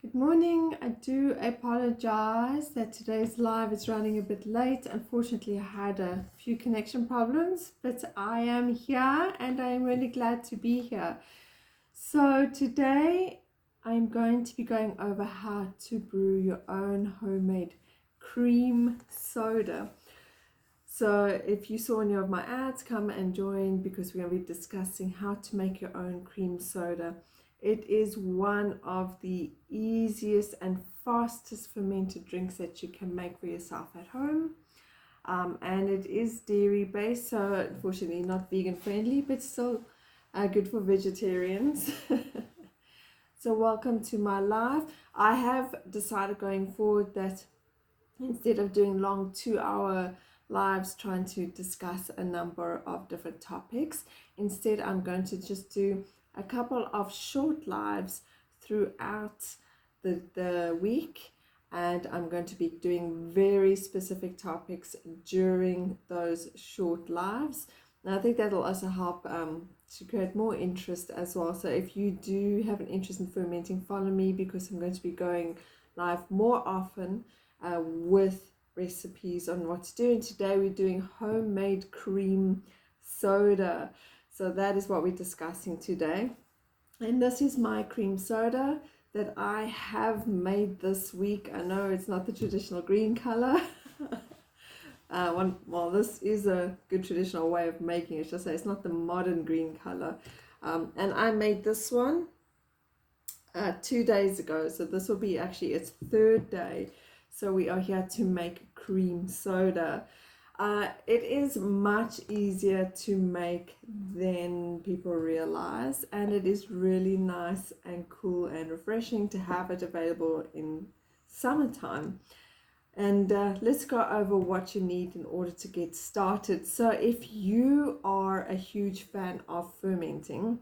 Good morning. I do apologize that today's live is running a bit late. Unfortunately, I had a few connection problems, but I am here and I am really glad to be here. So today I'm going to be going over how to brew your own homemade cream soda. So if you saw any of my ads, come and join because we're going to be discussing how to make your own cream soda. It is one of the easiest and fastest fermented drinks that you can make for yourself at home. And it is dairy based, so unfortunately not vegan friendly, but still good for vegetarians. So welcome to my live. I have decided going forward that instead of doing long 2-hour lives trying to discuss a number of different topics, instead I'm going to just do a couple of short lives throughout the week, and I'm going to be doing very specific topics during those short lives. And I think that'll also help to create more interest as well. So if you do have an interest in fermenting, follow me because I'm going to be going live more often with recipes on what to do. And today we're doing homemade cream soda. So that is what we're discussing today. And this is my cream soda that I have made this week. I know it's not the traditional green color. Well, this is a good traditional way of making it. Just say it's not the modern green color. And I made this one 2 days ago. So this will be actually its third day. So we are here to make cream soda. It is much easier to make than people realize, and it is really nice and cool and refreshing to have it available in summertime. And let's go over what you need in order to get started. So if you are a huge fan of fermenting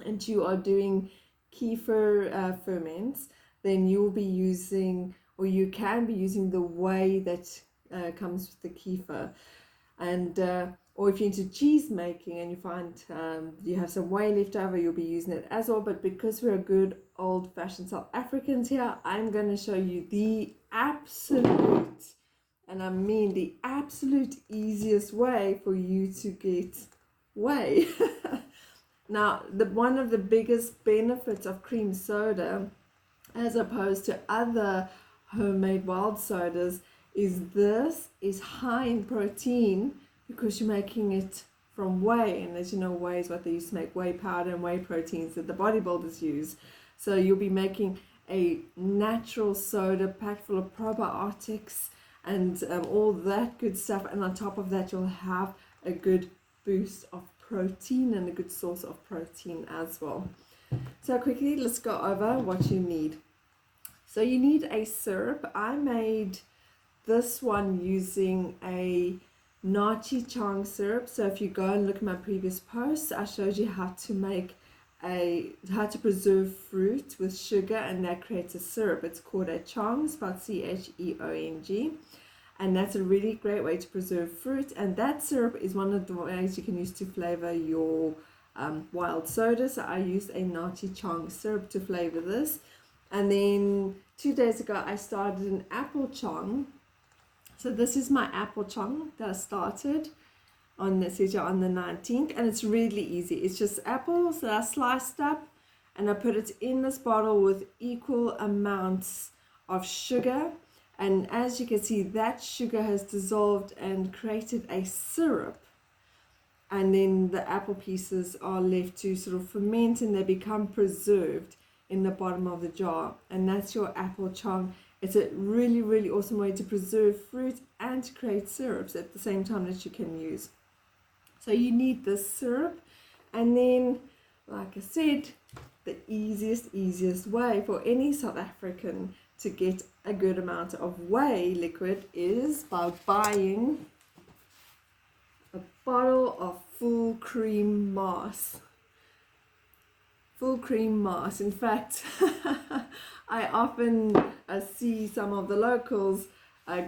and you are doing kefir ferments, then you will be using, or you can be using, the whey that comes with the kefir. And or if you're into cheese making and you find you have some whey left over, you'll be using it as well. But because we're good old-fashioned South Africans here, I'm going to show you the absolute, and I mean the absolute easiest way for you to get whey. Now, one of the biggest benefits of cream soda, as opposed to other homemade wild sodas, is this is high in protein because you're making it from whey. And as you know, whey is what they used to make whey powder and whey proteins that the bodybuilders use. So you'll be making a natural soda packed full of probiotics and all that good stuff. And on top of that, you'll have a good boost of protein and a good source of protein as well. So quickly, let's go over what you need. So you need a syrup. I made this one using a nachi chang syrup. So if you go and look at my previous posts, I showed you how to preserve fruit with sugar, and that creates a syrup. It's called a chang, spelled Cheong, and that's a really great way to preserve fruit. And that syrup is one of the ways you can use to flavor your wild soda. So I used a nachi chang syrup to flavor this. And then 2 days ago I started an apple chang. So this is my apple chang that I started on the 19th, and it's really easy. It's just apples that I sliced up, and I put it in this bottle with equal amounts of sugar. And as you can see, that sugar has dissolved and created a syrup. And then the apple pieces are left to sort of ferment, and they become preserved in the bottom of the jar. And that's your apple chang. It's a really, really awesome way to preserve fruit and to create syrups at the same time that you can use. So you need this syrup, and then, like I said, the easiest way for any South African to get a good amount of whey liquid is by buying a bottle of full cream mass. Full cream mass. In fact, I often see some of the locals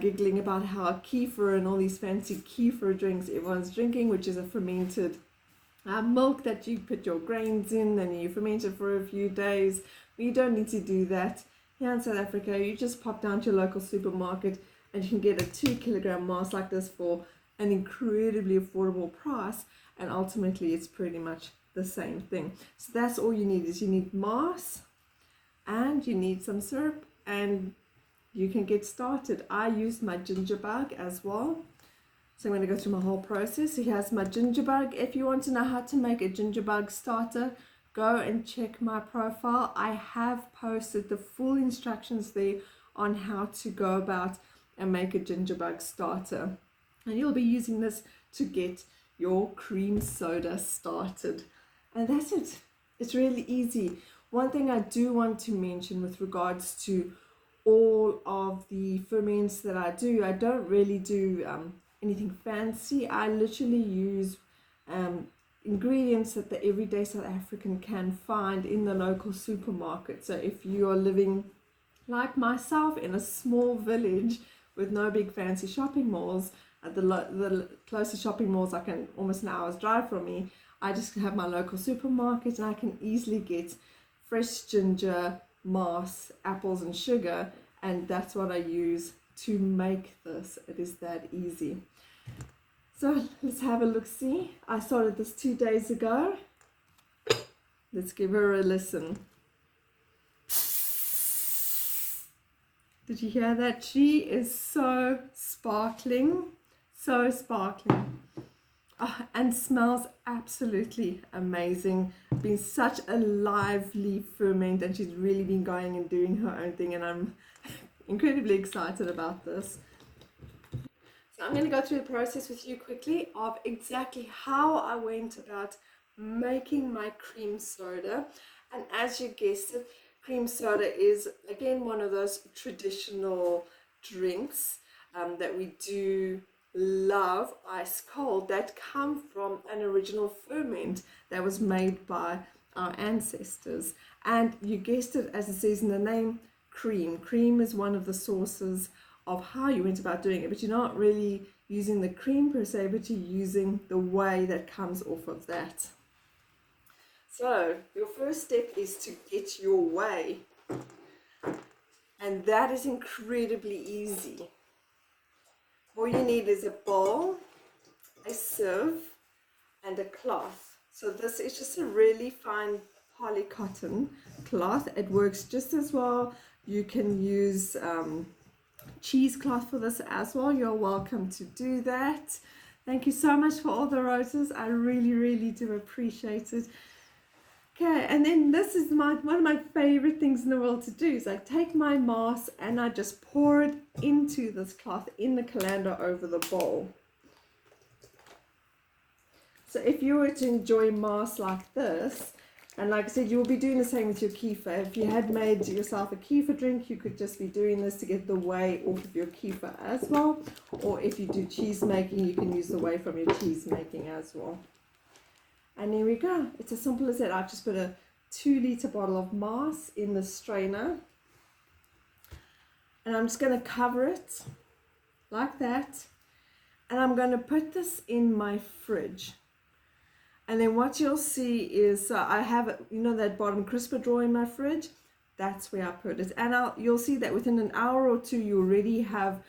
giggling about how kefir and all these fancy kefir drinks everyone's drinking, which is a fermented milk that you put your grains in and you ferment it for a few days. You don't need to do that. here in South Africa, you just pop down to your local supermarket and you can get a 2 kilogram mass like this for an incredibly affordable price, and ultimately it's pretty much the same thing. So that's all you need, is you need mass and you need some syrup, and you can get started. I used my ginger bug as well. So I'm going to go through my whole process. So here's my ginger bug. If you want to know how to make a ginger bug starter, go and check my profile. I have posted the full instructions there on how to go about and make a ginger bug starter. And you'll be using this to get your cream soda started. And that's it. It's really easy. One thing I do want to mention with regards to all of the ferments that I don't really do anything fancy. I literally use ingredients that the everyday South African can find in the local supermarket. So if you are living like myself in a small village with no big fancy shopping malls, the closest shopping malls I can almost an hour's drive from me, I just have my local supermarket and I can easily get fresh ginger, mass, apples and sugar, and that's what I use to make this. It is that easy. So let's have a look see. I started this 2 days ago. Let's give her a listen. Did you hear that? She is so sparkling, so sparkling. Oh, and smells absolutely amazing. Been such a lively ferment, and she's really been going and doing her own thing, and I'm incredibly excited about this. So I'm going to go through the process with you quickly of exactly how I went about making my cream soda. And as you guessed it, cream soda is again one of those traditional drinks that we do love ice cold, that come from an original ferment that was made by our ancestors. And you guessed it, as it says in the name, cream. Cream is one of the sources of how you went about doing it, but you're not really using the cream per se, but you're using the whey that comes off of that. So your first step is to get your whey, and that is incredibly easy. All you need is a bowl, a sieve, and a cloth. So this is just a really fine polycotton cloth. It works just as well. You can use cheesecloth for this as well. You're welcome to do that. Thank you so much for all the roses. I really do appreciate it. Okay, and then this is one of my favorite things in the world to do. is I take my mass and I just pour it into this cloth in the colander over the bowl. So if you were to enjoy mass like this, and like I said, you will be doing the same with your kefir. If you had made yourself a kefir drink, you could just be doing this to get the whey off of your kefir as well. Or if you do cheese making, you can use the whey from your cheese making as well. And there we go. It's as simple as that. I've just put a 2-liter bottle of mass in the strainer. And I'm just going to cover it like that. And I'm going to put this in my fridge. And then what you'll see is, I have, that bottom crisper drawer in my fridge. That's where I put it. And you'll see that within an hour or two, you already have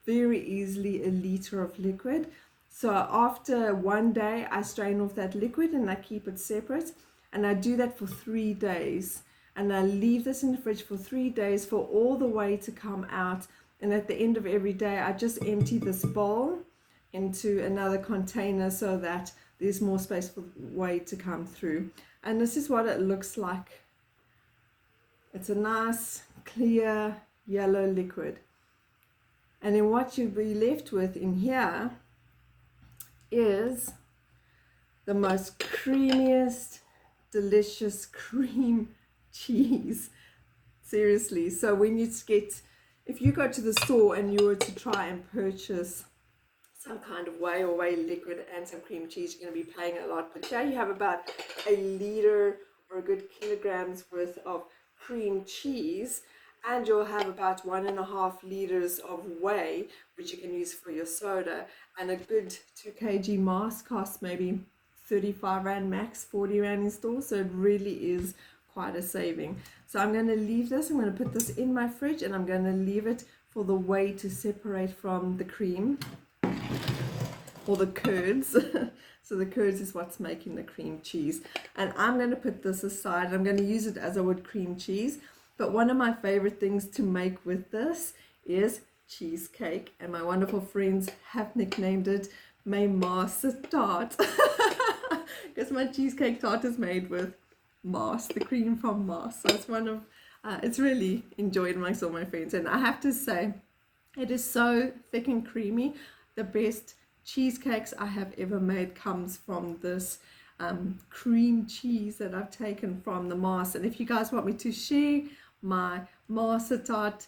very easily a liter of liquid. So after one day, I strain off that liquid and I keep it separate. And I do that for 3 days. And I leave this in the fridge for 3 days for all the whey to come out. And at the end of every day, I just empty this bowl into another container so that there's more space for whey to come through. And this is what it looks like. It's a nice, clear, yellow liquid. And then what you'll be left with in here is the most creamiest, delicious cream cheese. Seriously. So when if you go to the store and you were to try and purchase some kind of whey or whey liquid and some cream cheese, you're going to be paying a lot. But here you have about a liter or a good kilograms worth of cream cheese, and you'll have about 1.5 liters of whey, which you can use for your soda. And a good 2 kg mass costs maybe 35 Rand max, 40 Rand in store. So it really is quite a saving. So I'm going to leave this, I'm going to put this in my fridge, and I'm going to leave it for the whey to separate from the cream, or the curds. So the curds is what's making the cream cheese. And I'm going to put this aside. I'm going to use it as I would cream cheese. But one of my favorite things to make with this is cheesecake. And my wonderful friends have nicknamed it my Master Tart. Because my cheesecake tart is made with Mars, the cream from Mars. So it's one of, it's really enjoyed amongst all my friends. And I have to say, it is so thick and creamy. The best cheesecakes I have ever made comes from this cream cheese that I've taken from the Mars. And if you guys want me to share my Master Tart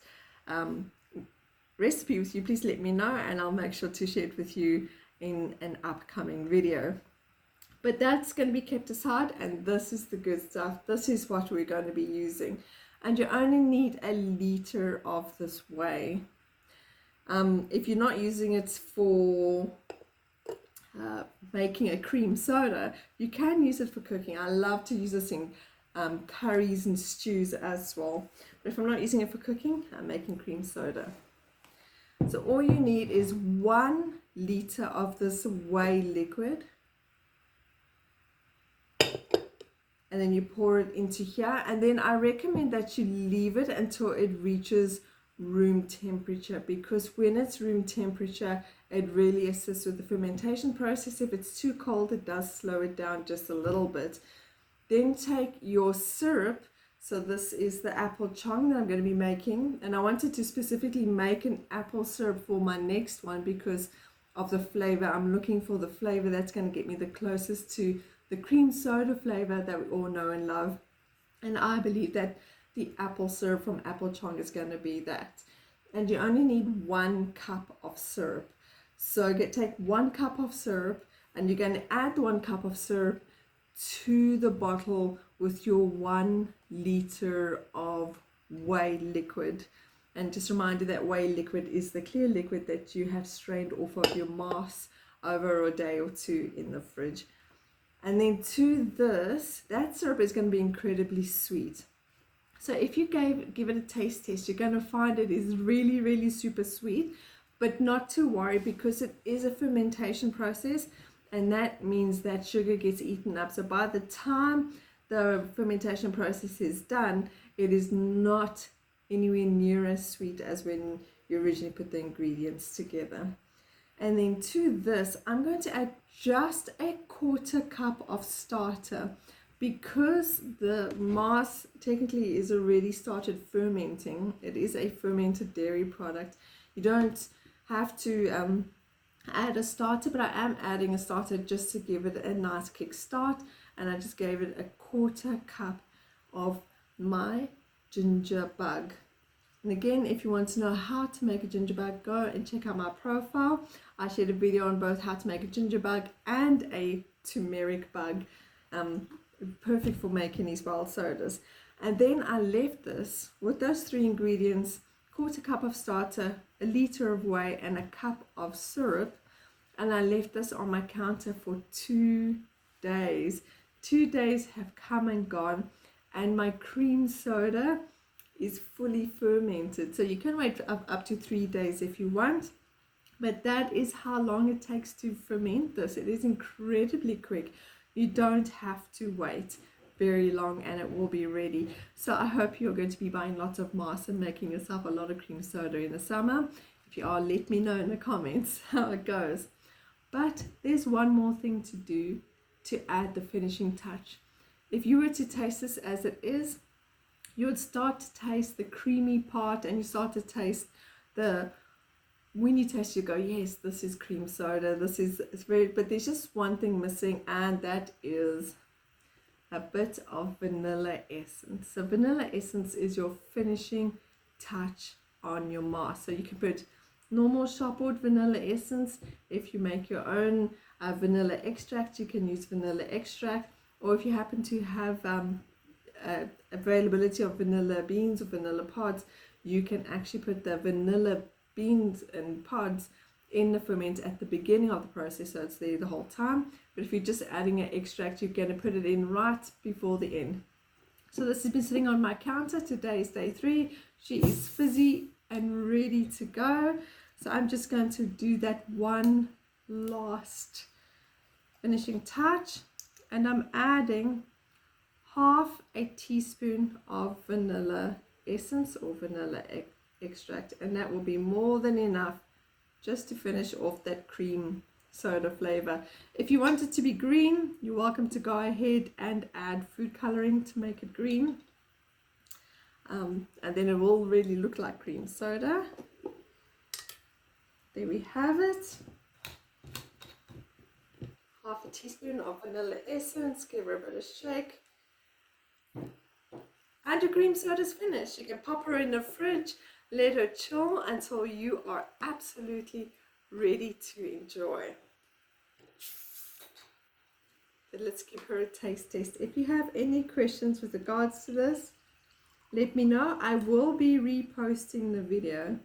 recipe with you, please let me know, and I'll make sure to share it with you in an upcoming video. But that's going to be kept aside, and this is the good stuff. This is what we're going to be using, and you only need a liter of this whey. If you're not using it for making a cream soda, you can use it for cooking. I love to use this in curries and stews as well. But if I'm not using it for cooking, I'm making cream soda. So all you need is 1 liter of this whey liquid. And then you pour it into here. And then I recommend that you leave it until it reaches room temperature, because when it's room temperature, it really assists with the fermentation process. If it's too cold, it does slow it down just a little bit. Then take your syrup. So this is the apple chong that I'm going to be making, and I wanted to specifically make an apple syrup for my next one because of the flavor. I'm looking for the flavor that's going to get me the closest to the cream soda flavor that we all know and love, and I believe that the apple syrup from apple chong is going to be that. And you only need 1 cup of syrup. So take 1 cup of syrup, and you're going to add 1 cup of syrup to the bottle with your 1 liter of whey liquid. And just remind you that whey liquid is the clear liquid that you have strained off of your mass over a day or 2 in the fridge. And then to this, that syrup is going to be incredibly sweet. So if you give it a taste test, you're going to find it is really, really super sweet, but not to worry, because it is a fermentation process, and that means that sugar gets eaten up. So by the time the fermentation process is done, it is not anywhere near as sweet as when you originally put the ingredients together. And then to this, I'm going to add just a 1/4 cup of starter, because the mass technically is already started fermenting. It is a fermented dairy product. You don't have to add a starter, but I am adding a starter just to give it a nice kick start. And I just gave it a 1/4 cup of my ginger bug. And again, if you want to know how to make a ginger bug, go and check out my profile. I shared a video on both how to make a ginger bug and a turmeric bug. Perfect for making these wild sodas. And then I left this with those 3 ingredients: 1/4 cup of starter, a liter of whey, and a cup of syrup. And I left this on my counter for 2 days. 2 days have come and gone, and my cream soda is fully fermented. So you can wait up to 3 days if you want, but that is how long it takes to ferment this. It is incredibly quick. You don't have to wait very long, and it will be ready. So I hope you're going to be buying lots of mass and making yourself a lot of cream soda in the summer. If you are, let me know in the comments how it goes. But there's one more thing to do to add the finishing touch. If you were to taste this as it is, you would start to taste the creamy part, and you start to taste when you taste, you go, yes, this is cream soda, it's very, but there's just one thing missing, and that is a bit of vanilla essence. So vanilla essence is your finishing touch on your mask. So you can put normal shop bought vanilla essence. If you make your own vanilla extract, you can use vanilla extract, or if you happen to have availability of vanilla beans or vanilla pods, you can actually put the vanilla beans and pods in the ferment at the beginning of the process, so it's there the whole time. But if you're just adding an extract, you're going to put it in right before the end. So this has been sitting on my counter. Today is day 3. She is fizzy and ready to go. So I'm just going to do that one last finishing touch, and I'm adding half a teaspoon of vanilla essence or vanilla extract, and that will be more than enough just to finish off that cream soda flavor. If you want it to be green, you're welcome to go ahead and add food coloring to make it green, and then it will really look like cream soda. There we have it. Half a teaspoon of vanilla essence, give her a bit of shake, and your cream soda is finished. You can pop her in the fridge, let her chill until you are absolutely ready to enjoy. But let's give her a taste test. If you have any questions with regards to this, let me know. I will be reposting the video.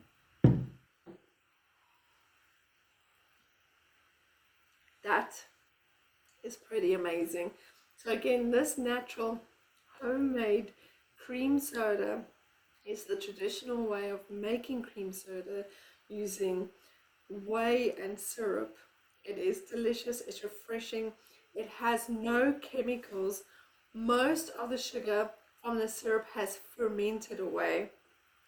That is pretty amazing. So again, this natural homemade cream soda is the traditional way of making cream soda using whey and syrup. It is delicious, it's refreshing, it has no chemicals. Most of the sugar from the syrup has fermented away,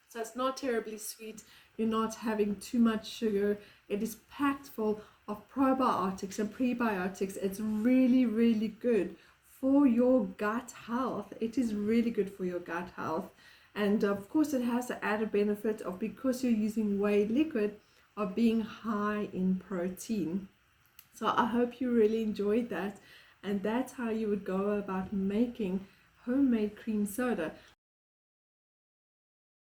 so it's not terribly sweet. You're not having too much sugar. It is packed full of probiotics and prebiotics. It's really, really good for your gut health. It is really good for your gut health. And of course, it has the added benefit of, because you're using whey liquid, of being high in protein. So I hope you really enjoyed that. And that's how you would go about making homemade cream soda.